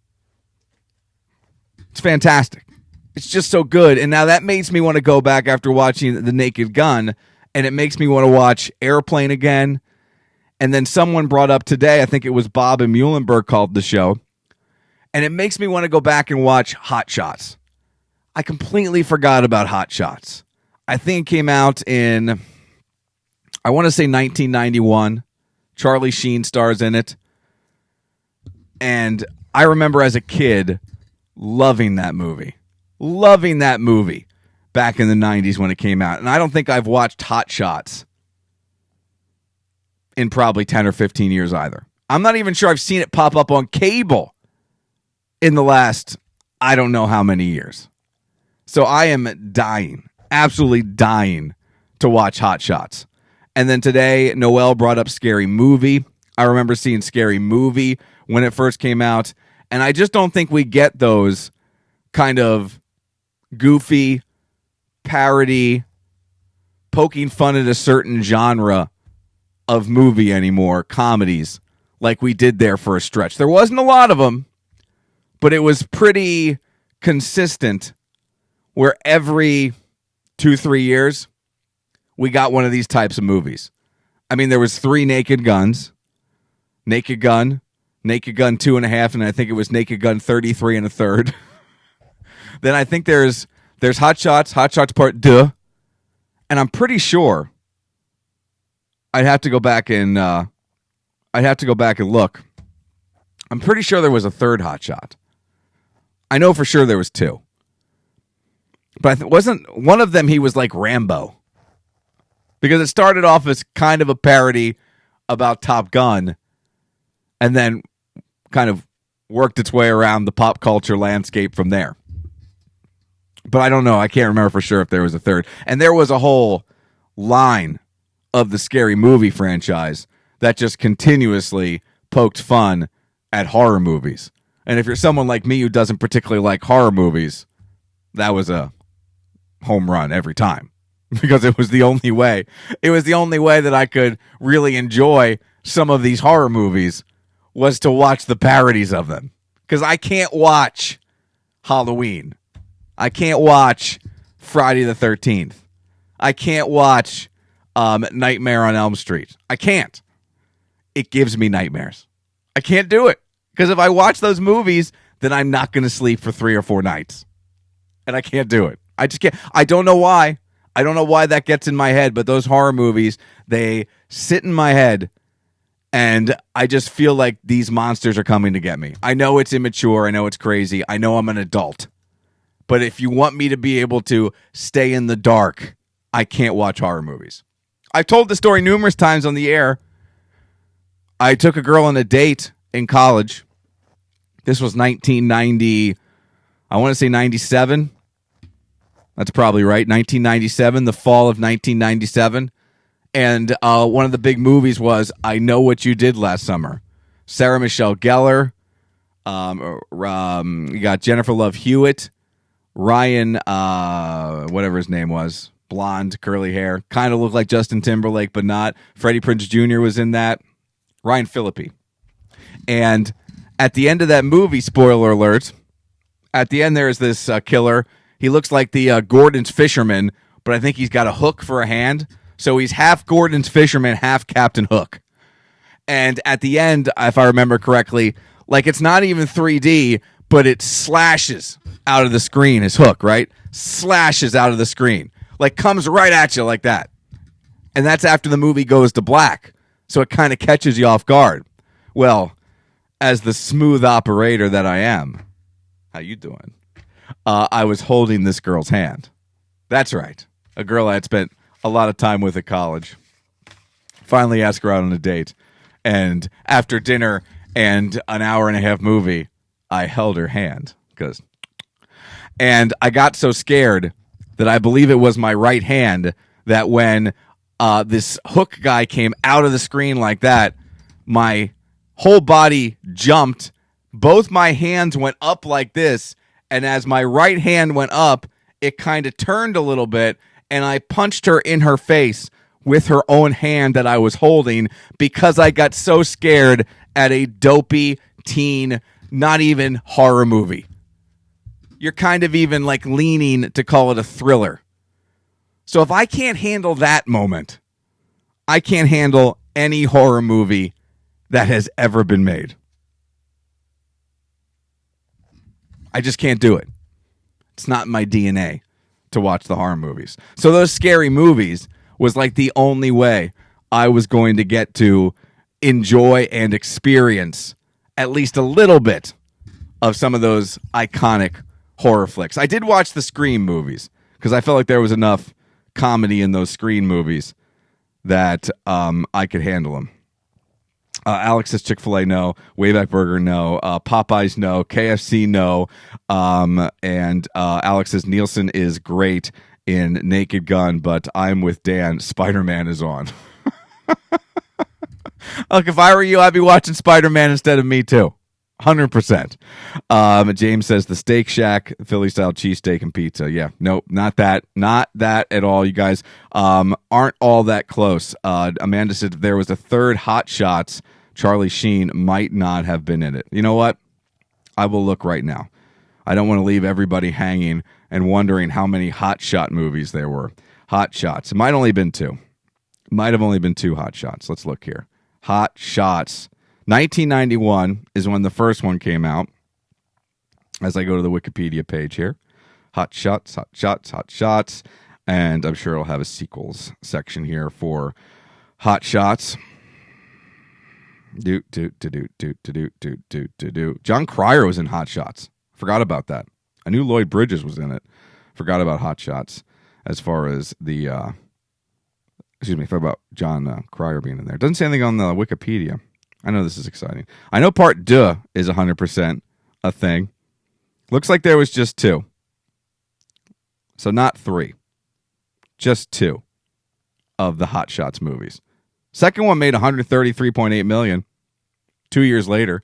S1: It's fantastic. It's just so good. And now that makes me want to go back after watching The Naked Gun, and it makes me want to watch Airplane again. And then someone brought up today, I think it was Bob and Muhlenberg called the show, and it makes me want to go back and watch Hot Shots. I completely forgot about Hot Shots. I think it came out in, I want to say 1991. Charlie Sheen stars in it. And I remember as a kid loving that movie back in the 90s when it came out. And I don't think I've watched Hot Shots in probably 10 or 15 years either. I'm not even sure I've seen it pop up on cable in the last, I don't know how many years. So I am dying, absolutely dying to watch Hot Shots. And then today, Noelle brought up Scary Movie. I remember seeing Scary Movie when it first came out. And I just don't think we get those kind of goofy, parody, poking fun at a certain genre of movie anymore, comedies, like we did there for a stretch. There wasn't a lot of them, but it was pretty consistent where every 2-3 years we got one of these types of movies. I mean, there was 3 Naked Guns, Naked Gun 2.5, and I think it was Naked Gun 33 1/3. Then I think there's Hot Shots Part 2, and I'm pretty sure I'd have to go back and look. I'm pretty sure there was a third Hot Shot. I know for sure there was 2. But wasn't one of them he was like Rambo? Because it started off as kind of a parody about Top Gun and then kind of worked its way around the pop culture landscape from there. But I don't know. I can't remember for sure if there was a third. And there was a whole line of the Scary Movie franchise that just continuously poked fun at horror movies. And if you're someone like me who doesn't particularly like horror movies, that was a home run every time. Because it was the only way. It was the only way that I could really enjoy some of these horror movies was to watch the parodies of them. Because I can't watch Halloween. I can't watch Friday the 13th. I can't watch Nightmare on Elm Street. I can't. It gives me nightmares. I can't do it. Because if I watch those movies, then I'm not going to sleep for 3 or 4 nights. And I can't do it. I just can't. I don't know why. I don't know why that gets in my head, but those horror movies, they sit in my head, and I just feel like these monsters are coming to get me. I know it's immature. I know it's crazy. I know I'm an adult. But if you want me to be able to stay in the dark, I can't watch horror movies. I've told the story numerous times on the air. I took a girl on a date in college. This was 1990, I want to say 97. That's probably right. 1997, the fall of 1997. And one of the big movies was I Know What You Did Last Summer. Sarah Michelle Gellar. You got Jennifer Love Hewitt. Ryan, whatever his name was. Blonde, curly hair. Kind of looked like Justin Timberlake, but not. Freddie Prinze Jr. was in that. Ryan Phillippe. And at the end of that movie, spoiler alert, at the end there's this killer. He looks like the Gordon's fisherman, but I think he's got a hook for a hand. So he's half Gordon's fisherman, half Captain Hook. And at the end, if I remember correctly, like it's not even 3D, but it slashes out of the screen, his hook, right? Slashes out of the screen. Like comes right at you like that. And that's after the movie goes to black. So it kind of catches you off guard. Well, as the smooth operator that I am, how you doing? I was holding this girl's hand. That's right. A girl I had spent a lot of time with at college. Finally asked her out on a date. And after dinner and an hour and a half movie, I held her hand. Because And I got so scared that I believe it was my right hand that when this hook guy came out of the screen like that, my whole body jumped. Both my hands went up like this. And as my right hand went up, it kind of turned a little bit. And I punched her in her face with her own hand that I was holding because I got so scared at a dopey teen, not even horror movie. You're kind of even like leaning to call it a thriller. So if I can't handle that moment, I can't handle any horror movie that has ever been made. I just can't do it. It's not in my DNA to watch the horror movies. So those scary movies was like the only way I was going to get to enjoy and experience at least a little bit of some of those iconic horror flicks. I did watch the Scream movies because I felt like there was enough comedy in those Scream movies that I could handle them. Alex says Chick-fil-A, no. Wayback Burger, no. Popeyes, no. KFC, no. And Alex says Nielsen is great in Naked Gun, but I'm with Dan. Spider-Man is on. Look, if I were you, I'd be watching Spider-Man instead of me, too. 100%. James says the Steak Shack, Philly-style cheesesteak and pizza. Yeah, nope, not that. Not that at all. You guys aren't all that close. Amanda said if there was a third Hot Shots, Charlie Sheen might not have been in it. You know what? I will look right now. I don't want to leave everybody hanging and wondering how many Hot Shot movies there were. Hot Shots. It might only been two. Might have only been two Hot Shots. Let's look here. Hot Shots. 1991 is when the first one came out. As I go to the Wikipedia page here. Hot Shots, Hot Shots, Hot Shots. And I'm sure it'll have a sequels section here for Hot Shots. John Cryer was in Hot Shots. Forgot about that. I knew Lloyd Bridges was in it. Forgot about Hot Shots as far as the... forgot about John Cryer being in there. Doesn't say anything on the Wikipedia. I know this is exciting. I know part 2 is 100% a thing. Looks like there was just 2. So not 3. Just 2 of the Hot Shots movies. Second one made $133.8 million 2 years later.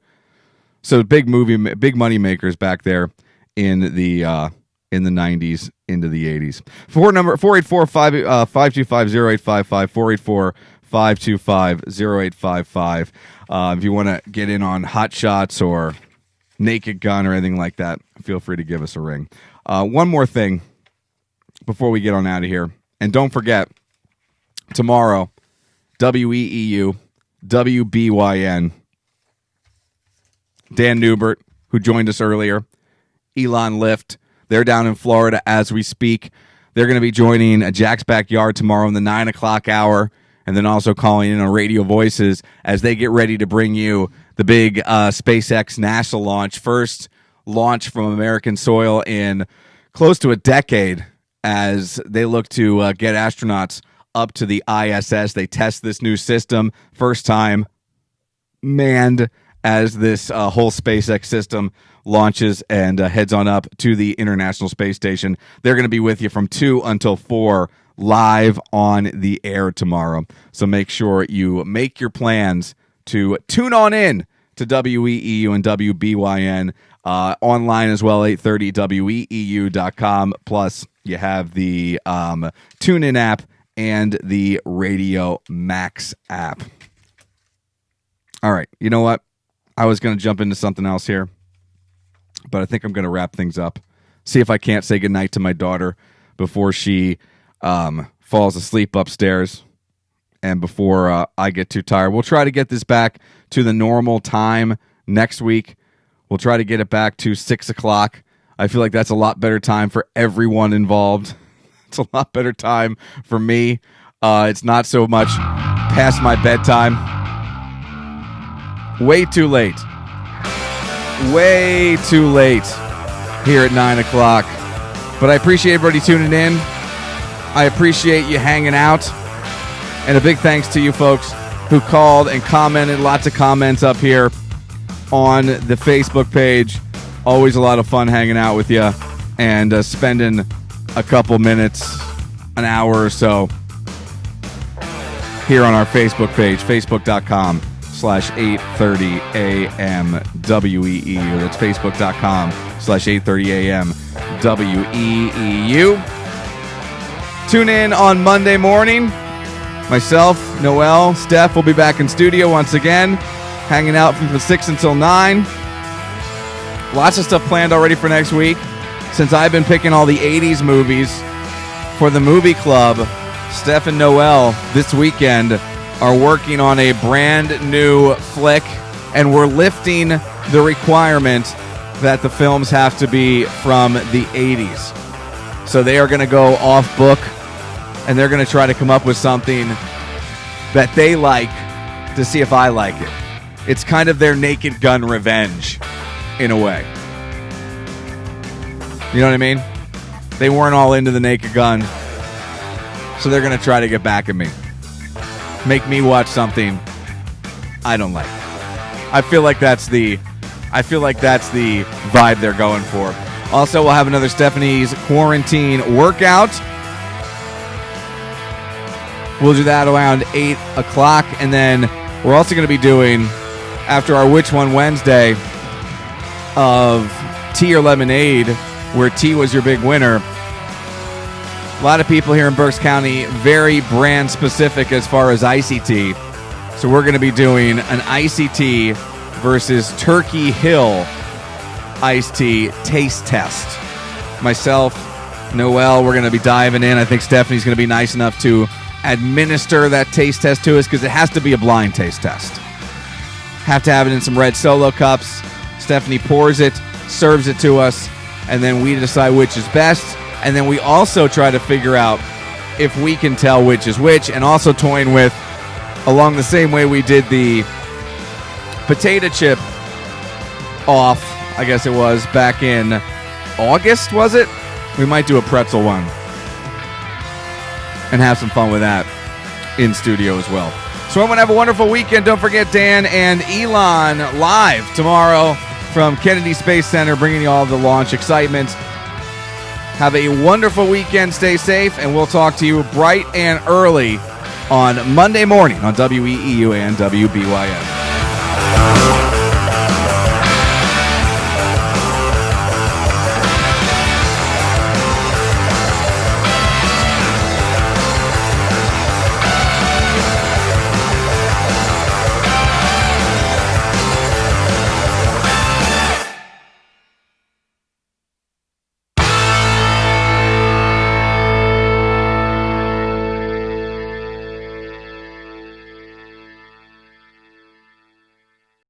S1: So big money makers back there in the 90s into the 80s. 484-525-0855, 484-525-0855. If you want to get in on Hot Shots or Naked Gun or anything like that, feel free to give us a ring. One more thing before we get on out of here. And don't forget, tomorrow, WEEU, WBYN, Dan Newbert, who joined us earlier, Elon Lift, they're down in Florida as we speak. They're going to be joining Jack's Backyard tomorrow in the 9 o'clock hour, and then also calling in on Radio Voices as they get ready to bring you the big SpaceX NASA launch. First launch from American soil in close to a decade as they look to get astronauts up to the ISS. They test this new system. First time manned as this whole SpaceX system launches and heads on up to the International Space Station. They're going to be with you from 2 until 4 live on the air tomorrow. So make sure you make your plans to tune on in to WEEU and WBYN online as well, 830weeu.com. Plus, you have the TuneIn app and the Radio Max app. All right, you know what? I was going to jump into something else here, but I think I'm going to wrap things up. See if I can't say goodnight to my daughter before she falls asleep upstairs and before I get too tired. We'll try to get this back to the normal time next week. We'll try to get it back to 6 o'clock. I feel like that's a lot better time for everyone involved. It's a lot better time for me. It's not so much past my bedtime. Way too late. Way too late here at 9 o'clock. But I appreciate everybody tuning in. I appreciate you hanging out. And a big thanks to you folks who called and commented. Lots of comments up here on the Facebook page. Always a lot of fun hanging out with you. and spending a couple minutes, an hour or so here on our Facebook page, facebook.com/830 AM WEEU. That's facebook.com/830 AM WEEU. Tune in on Monday morning. Myself, Noel, Steph will be back in studio once again, hanging out from 6 until 9. Lots of stuff planned already for next week. Since I've been picking all the 80s movies for the movie club, Steph and Noel this weekend are working on a brand new flick, and we're lifting the requirement that the films have to be from the 80s. So they are going to go off book, and they're going to try to come up with something that they like to see if I like it. It's kind of their Naked Gun revenge, in a way. You know what I mean? They weren't all into the Naked Gun, so they're going to try to get back at me. Make me watch something I don't like. I feel like that's the vibe they're going for. Also, we'll have another Stephanie's quarantine workout. We'll do that around 8 o'clock. And then we're also going to be doing, after our Which One Wednesday of tea or lemonade, where tea was your big winner. A lot of people here in Berks County, very brand specific as far as icy tea. So we're going to be doing an icy tea versus Turkey Hill iced tea taste test. Myself, Noel, we're going to be diving in. I think Stephanie's going to be nice enough to administer that taste test to us because it has to be a blind taste test. Have to have it in some red Solo cups. Stephanie pours it, serves it to us, and then we decide which is best. And then we also try to figure out if we can tell which is which, and also toying with, along the same way we did the potato chip off, I guess it was, back in August, was it? We might do a pretzel one and have some fun with that in studio as well. So everyone have a wonderful weekend. Don't forget Dan and Elon live tomorrow from Kennedy Space Center, bringing you all the launch excitement. Have a wonderful weekend. Stay safe, and we'll talk to you bright and early on Monday morning on WEEU and WBYM.